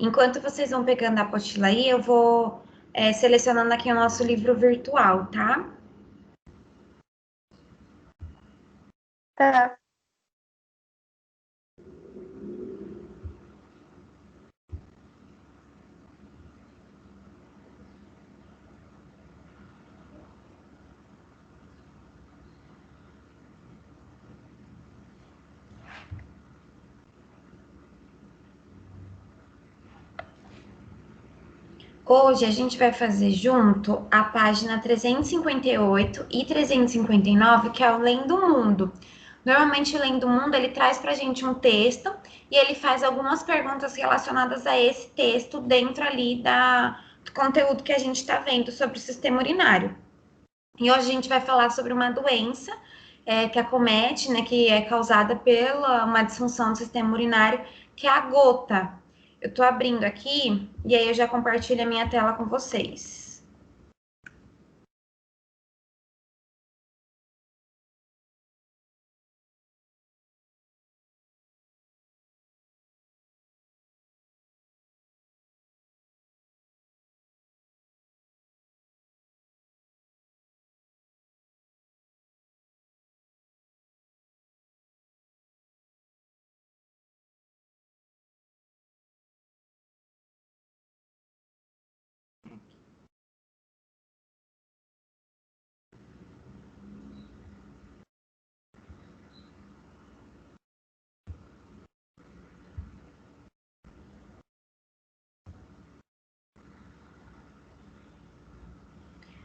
Enquanto vocês vão pegando a apostila aí, eu vou selecionando aqui o nosso livro virtual, tá? Tá. Hoje a gente vai fazer junto a página 358 e 359, que é o Lendo Mundo. Normalmente o Lendo Mundo ele traz para a gente um texto e ele faz algumas perguntas relacionadas a esse texto dentro ali do conteúdo que a gente está vendo sobre o sistema urinário. E hoje a gente vai falar sobre uma doença que acomete, né, que é causada pela uma disfunção do sistema urinário, que é a gota. Eu estou abrindo aqui e aí eu já compartilho a minha tela com vocês.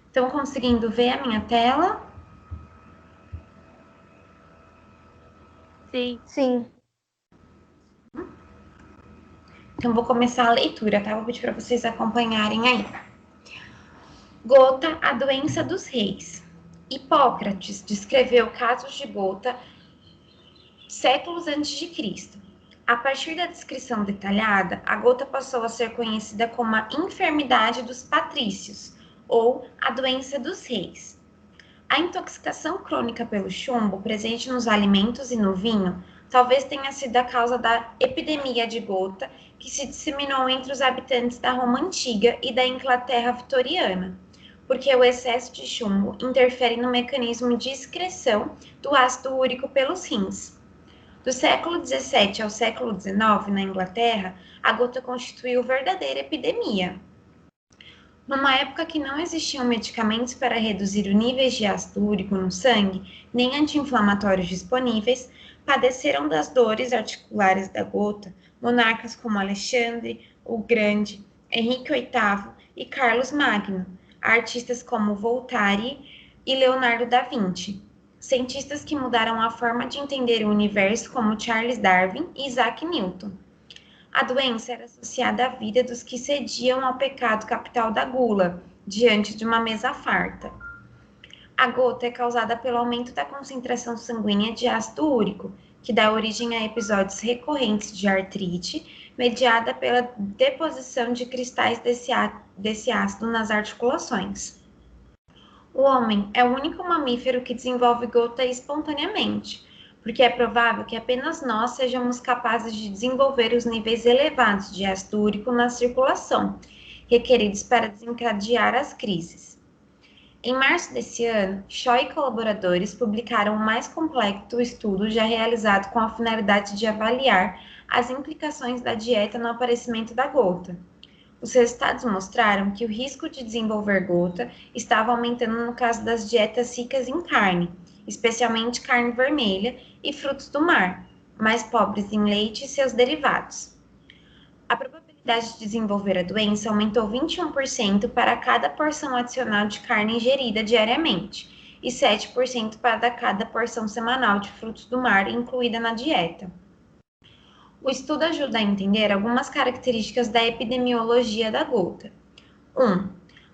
Estão conseguindo ver a minha tela? Sim. Sim. Então vou começar a leitura, tá? Vou pedir para vocês acompanharem aí. Gota, a doença dos reis. Hipócrates descreveu casos de gota séculos antes de Cristo. A partir da descrição detalhada, a gota passou a ser conhecida como a enfermidade dos patrícios, ou a doença dos reis. A intoxicação crônica pelo chumbo, presente nos alimentos e no vinho, talvez tenha sido a causa da epidemia de gota que se disseminou entre os habitantes da Roma Antiga e da Inglaterra vitoriana, porque o excesso de chumbo interfere no mecanismo de excreção do ácido úrico pelos rins. Do século XVII ao século XIX, na Inglaterra, a gota constituiu verdadeira epidemia. Numa época que não existiam medicamentos para reduzir os níveis de ácido úrico no sangue, nem anti-inflamatórios disponíveis, padeceram das dores articulares da gota monarcas como Alexandre o Grande, Henrique VIII e Carlos Magno, artistas como Voltaire e Leonardo da Vinci, cientistas que mudaram a forma de entender o universo como Charles Darwin e Isaac Newton. A doença era associada à vida dos que cediam ao pecado capital da gula, diante de uma mesa farta. A gota é causada pelo aumento da concentração sanguínea de ácido úrico, que dá origem a episódios recorrentes de artrite, mediada pela deposição de cristais desse ácido nas articulações. O homem é o único mamífero que desenvolve gota espontaneamente, porque é provável que apenas nós sejamos capazes de desenvolver os níveis elevados de ácido úrico na circulação, requeridos para desencadear as crises. Em março desse ano, Shaw e colaboradores publicaram o mais completo estudo já realizado com a finalidade de avaliar as implicações da dieta no aparecimento da gota. Os resultados mostraram que o risco de desenvolver gota estava aumentando no caso das dietas ricas em carne, especialmente carne vermelha e frutos do mar, mais pobres em leite e seus derivados. A probabilidade de desenvolver a doença aumentou 21% para cada porção adicional de carne ingerida diariamente e 7% para cada porção semanal de frutos do mar incluída na dieta. O estudo ajuda a entender algumas características da epidemiologia da gota. 1.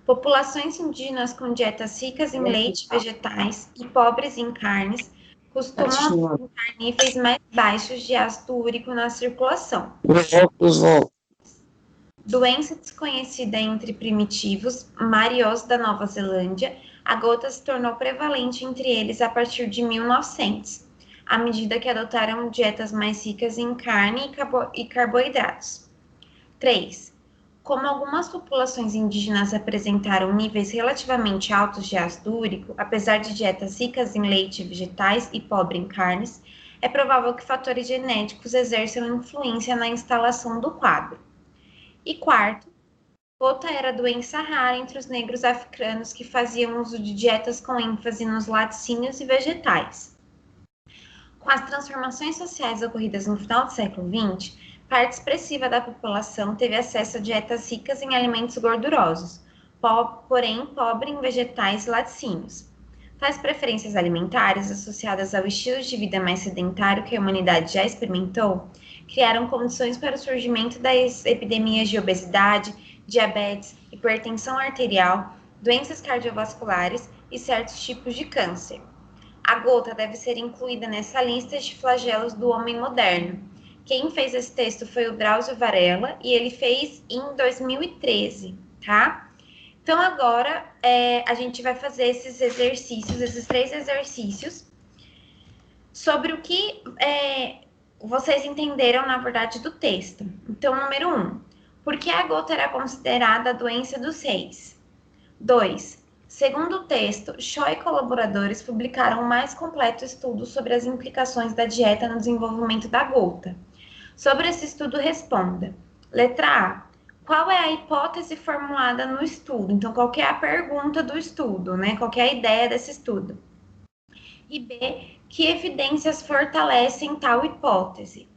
Populações indígenas com dietas ricas em leite e vegetais e pobres em carnes costumam apresentar níveis mais baixos de ácido úrico na circulação. Doença desconhecida entre primitivos, mariós da Nova Zelândia, a gota se tornou prevalente entre eles a partir de 1900. À medida que adotaram dietas mais ricas em carne e carboidratos. 3. Como algumas populações indígenas apresentaram níveis relativamente altos de ácido úrico, apesar de dietas ricas em leite e vegetais e pobre em carnes, é provável que fatores genéticos exerçam influência na instalação do quadro. E quarto, gota era doença rara entre os negros africanos que faziam uso de dietas com ênfase nos laticínios e vegetais. Com as transformações sociais ocorridas no final do século XX, parte expressiva da população teve acesso a dietas ricas em alimentos gordurosos, porém pobre em vegetais e laticínios. Tais preferências alimentares, associadas ao estilo de vida mais sedentário que a humanidade já experimentou, criaram condições para o surgimento das epidemias de obesidade, diabetes, hipertensão arterial, doenças cardiovasculares e certos tipos de câncer. A gota deve ser incluída nessa lista de flagelos do homem moderno. Quem fez esse texto foi o Drauzio Varela e ele fez em 2013, tá? Então agora a gente vai fazer esses exercícios, esses 3 exercícios, sobre o que vocês entenderam, na verdade, do texto. Então, número 1. Por que a gota era considerada a doença dos reis? 2. Segundo o texto, Shaw e colaboradores publicaram o mais completo estudo sobre as implicações da dieta no desenvolvimento da gota. Sobre esse estudo, responda. Letra A. Qual é a hipótese formulada no estudo? Então, qual é a pergunta do estudo, né? Qual é a ideia desse estudo? E B. Que evidências fortalecem tal hipótese?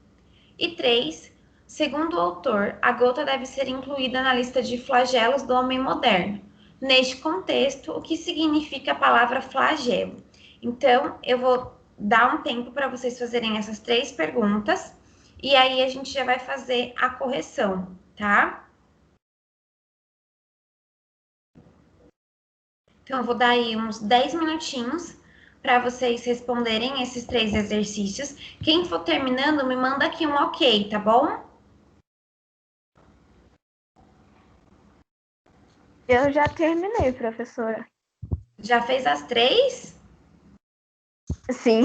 E 3. Segundo o autor, a gota deve ser incluída na lista de flagelos do homem moderno. Neste contexto, o que significa a palavra flagelo? Então, eu vou dar um tempo para vocês fazerem essas 3 perguntas e aí a gente já vai fazer a correção, tá? Então, eu vou dar aí uns 10 minutinhos para vocês responderem esses 3 exercícios. Quem for terminando, me manda aqui um ok, tá bom? Eu já terminei, professora. Já fez as 3? Sim.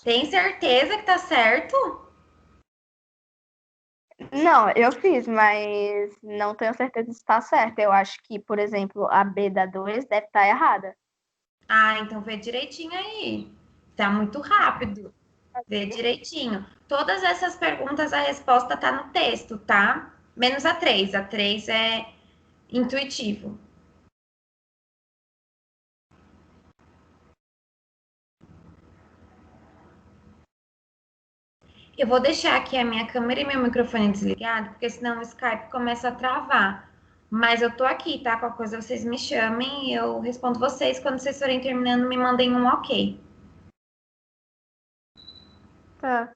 Tem certeza que tá certo? Não, eu fiz, mas não tenho certeza se está certo. Eu acho que, por exemplo, a B da 2 deve estar errada. Ah, então vê direitinho aí. Tá muito rápido. Vê direitinho. Todas essas perguntas, a resposta tá no texto, tá? Menos a 3. A 3 é intuitivo. Eu vou deixar aqui a minha câmera e meu microfone desligado, porque senão o Skype começa a travar. Mas eu tô aqui, tá? Qualquer coisa vocês me chamem e eu respondo vocês. Quando vocês forem terminando, me mandem um ok. Tá.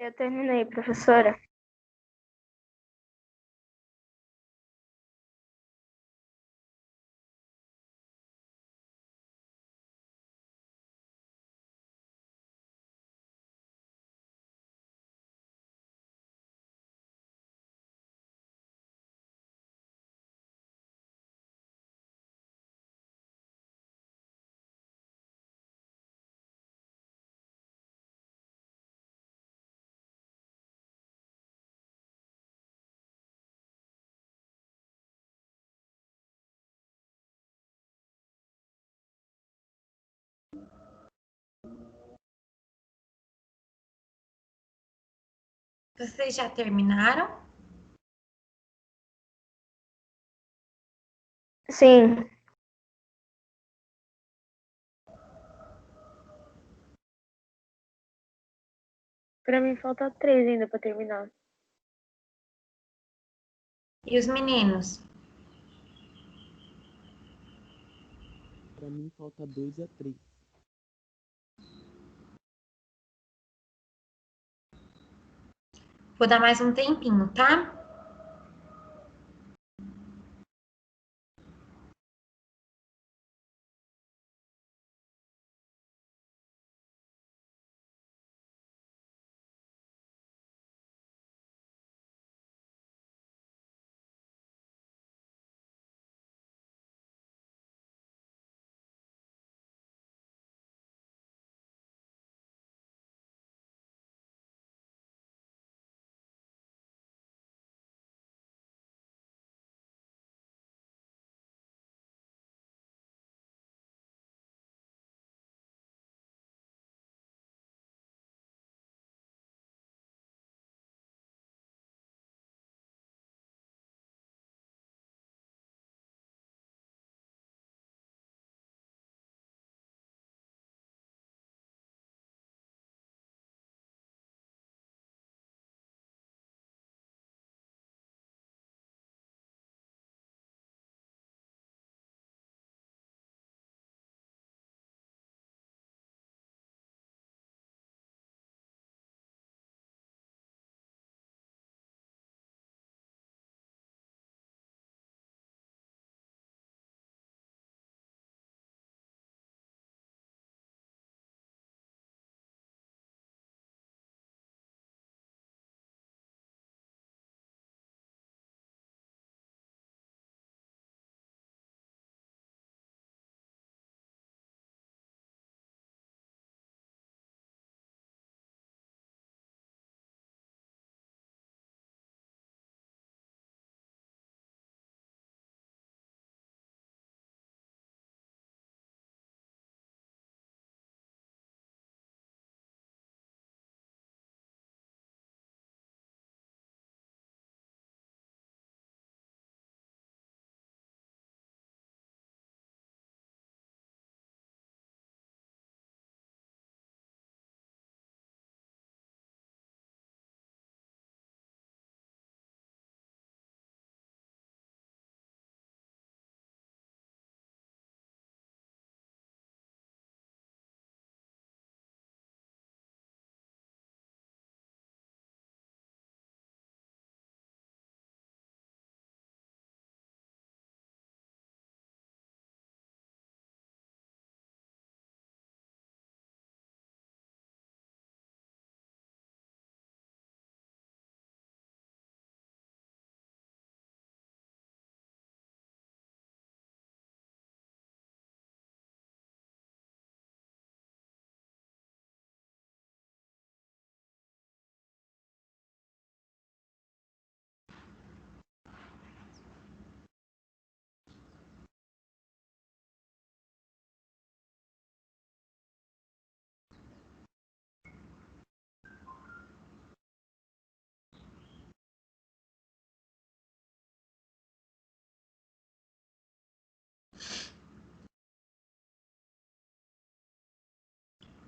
Eu terminei, professora. Vocês já terminaram? Sim. Pra mim falta 3 ainda pra terminar. E os meninos? Pra mim falta 2 a 3. Vou dar mais um tempinho, tá?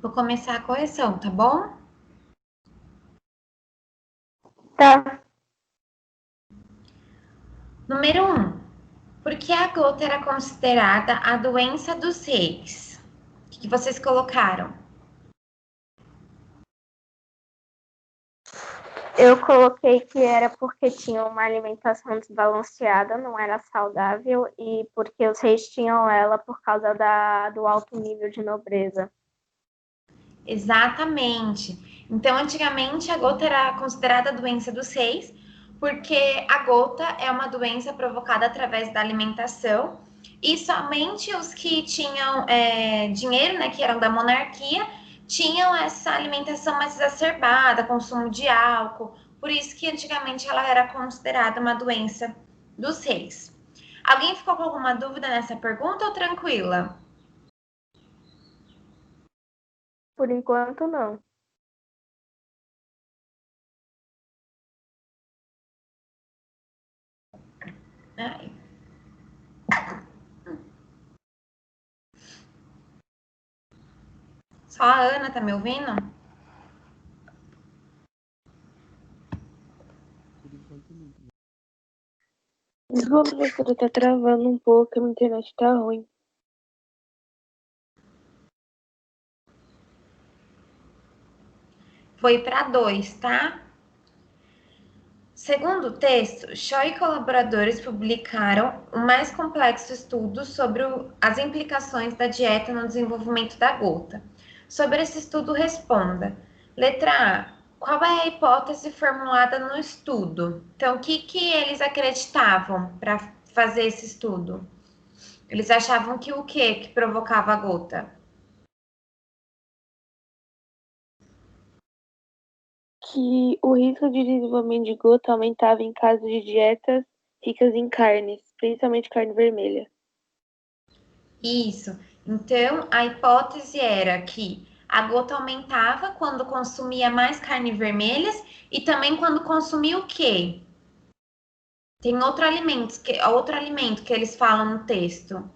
Vou começar a correção, tá bom? Tá. Número 1. Por que a gota era considerada a doença dos reis? O que vocês colocaram? Eu coloquei que era porque tinha uma alimentação desbalanceada, não era saudável, e porque os reis tinham ela por causa do alto nível de nobreza. Exatamente. Então, antigamente, a gota era considerada doença dos reis, porque a gota é uma doença provocada através da alimentação, e somente os que tinham dinheiro, né, que eram da monarquia, tinham essa alimentação mais exacerbada, consumo de álcool, por isso que antigamente ela era considerada uma doença dos reis. Alguém ficou com alguma dúvida nessa pergunta ou tranquila? Por enquanto, não. Ai. Só a Ana tá me ouvindo? Por enquanto não. Desculpa, professora, tá travando um pouco, a minha internet tá ruim. Foi para 2, tá? Segundo o texto, Shaw e colaboradores publicaram o mais complexo estudo sobre as implicações da dieta no desenvolvimento da gota. Sobre esse estudo, responda. Letra A. Qual é a hipótese formulada no estudo? Então, o que eles acreditavam para fazer esse estudo? Eles achavam que o quê que provocava a gota? Que o risco de desenvolvimento de gota aumentava em caso de dietas ricas em carnes, principalmente carne vermelha. Isso. Então, a hipótese era que a gota aumentava quando consumia mais carnes vermelhas e também quando consumia o quê? Tem outro alimento que eles falam no texto.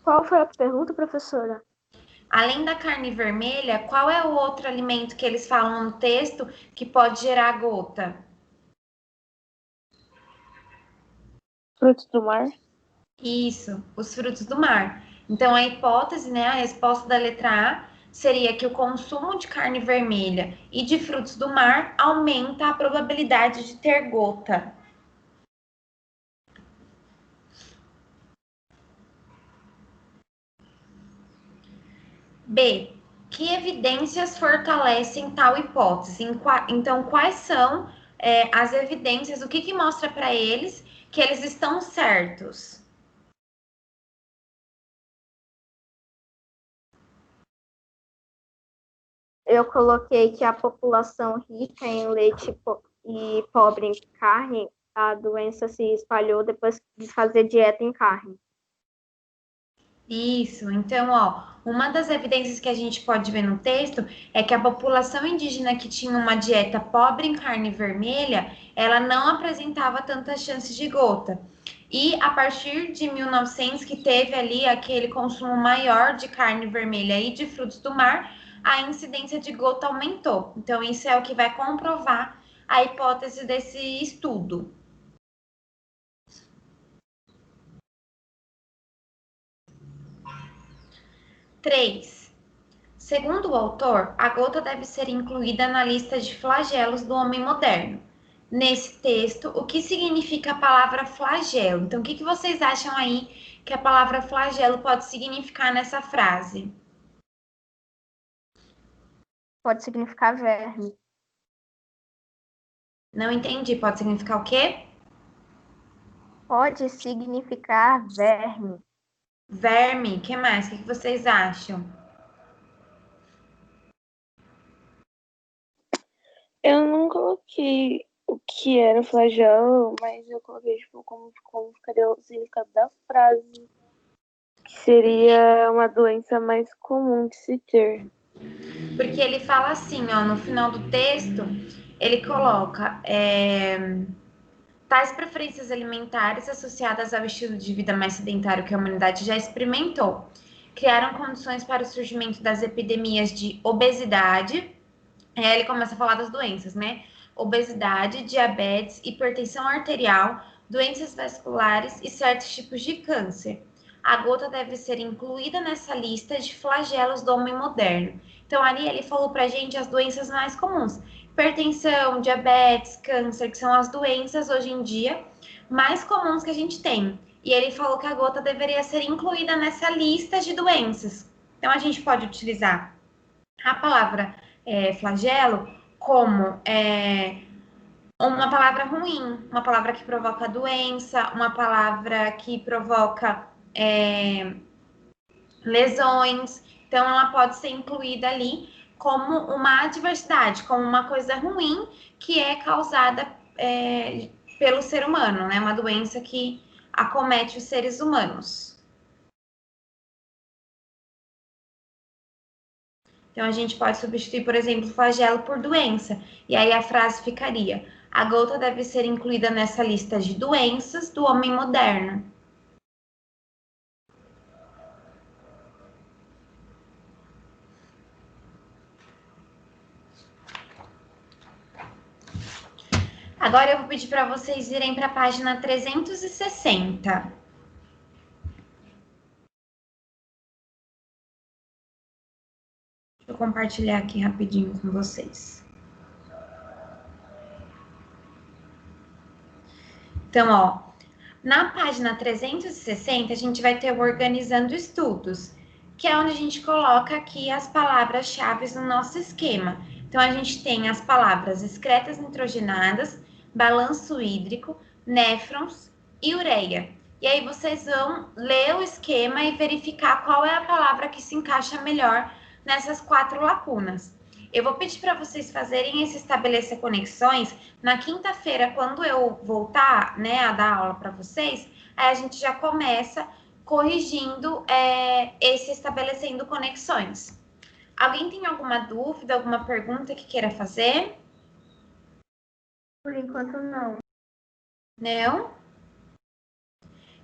Qual foi a pergunta, professora? Além da carne vermelha, qual é o outro alimento que eles falam no texto que pode gerar gota? Frutos do mar? Isso, os frutos do mar. Então, a hipótese, né, a resposta da letra A seria que o consumo de carne vermelha e de frutos do mar aumenta a probabilidade de ter gota. B. Que evidências fortalecem tal hipótese? Então, quais são as evidências? O que mostra para eles que eles estão certos? Eu coloquei que a população rica em leite e pobre em carne, a doença se espalhou depois de fazer dieta em carne. Isso, então, ó, uma das evidências que a gente pode ver no texto é que a população indígena que tinha uma dieta pobre em carne vermelha, ela não apresentava tantas chances de gota. E a partir de 1900, que teve ali aquele consumo maior de carne vermelha e de frutos do mar, a incidência de gota aumentou. Então, isso é o que vai comprovar a hipótese desse estudo. 3. Segundo o autor, a gota deve ser incluída na lista de flagelos do homem moderno. Nesse texto, o que significa a palavra flagelo? Então, o que vocês acham aí que a palavra flagelo pode significar nessa frase? Pode significar verme. Não entendi. Pode significar o quê? Pode significar verme. Verme. O que mais? O que vocês acham? Eu não coloquei o que era flagelo, mas eu coloquei tipo, como ficaria o significado da frase. Que seria uma doença mais comum de se ter. Porque ele fala assim, ó, no final do texto, ele coloca tais preferências alimentares associadas ao estilo de vida mais sedentário que a humanidade já experimentou criaram condições para o surgimento das epidemias de obesidade. Aí ele começa a falar das doenças, né? Obesidade, diabetes, hipertensão arterial, doenças vasculares e certos tipos de câncer. a gota deve ser incluída nessa lista de flagelos do homem moderno. Então, ali ele falou pra gente as doenças mais comuns. Hipertensão, diabetes, câncer, que são as doenças hoje em dia mais comuns que a gente tem. E ele falou que a gota deveria ser incluída nessa lista de doenças. Então, a gente pode utilizar a palavra flagelo como uma palavra ruim, uma palavra que provoca doença, uma palavra que provoca lesões. Então, ela pode ser incluída ali como uma adversidade, como uma coisa ruim que é causada pelo ser humano, né? Uma doença que acomete os seres humanos. Então, a gente pode substituir, por exemplo, flagelo por doença. E aí a frase ficaria: a gota deve ser incluída nessa lista de doenças do homem moderno. Agora eu vou pedir para vocês irem para a página 360. Deixa eu compartilhar aqui rapidinho com vocês. Então, ó, na página 360, a gente vai ter o Organizando Estudos, que é onde a gente coloca aqui as palavras-chave no nosso esquema. Então, a gente tem as palavras excretas nitrogenadas, balanço hídrico, néfrons e ureia. E aí vocês vão ler o esquema e verificar qual é a palavra que se encaixa melhor nessas 4 lacunas. Eu vou pedir para vocês fazerem esse estabelecer conexões na quinta-feira, quando eu voltar, né, a dar aula para vocês, aí a gente já começa corrigindo esse estabelecendo conexões. Alguém tem alguma dúvida, alguma pergunta que queira fazer? Por enquanto, não. Não?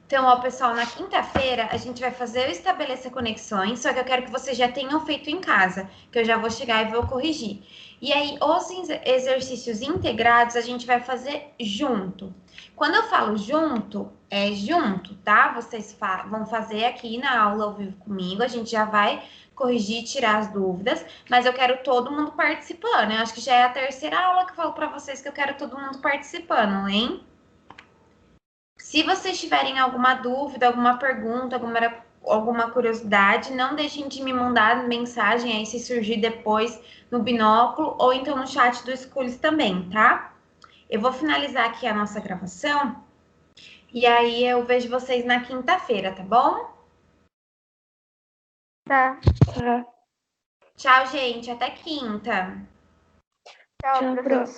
Então, ó, pessoal, na quinta-feira a gente vai fazer o estabelecer conexões, só que eu quero que vocês já tenham feito em casa, que eu já vou chegar e vou corrigir. E aí, os exercícios integrados a gente vai fazer junto. Quando eu falo junto, é junto, tá? Vocês vão fazer aqui na aula ao vivo comigo, a gente já vai corrigir, tirar as dúvidas, mas eu quero todo mundo participando. Eu acho que já é a terceira aula que eu falo para vocês que eu quero todo mundo participando, hein? Se vocês tiverem alguma dúvida, alguma pergunta, alguma curiosidade, não deixem de me mandar mensagem aí se surgir depois no binóculo ou então no chat do Schools também, tá? Eu vou finalizar aqui a nossa gravação e aí eu vejo vocês na quinta-feira, tá bom? Tá. Tá. Tchau, gente. Até quinta. Tchau, Tchau, professor.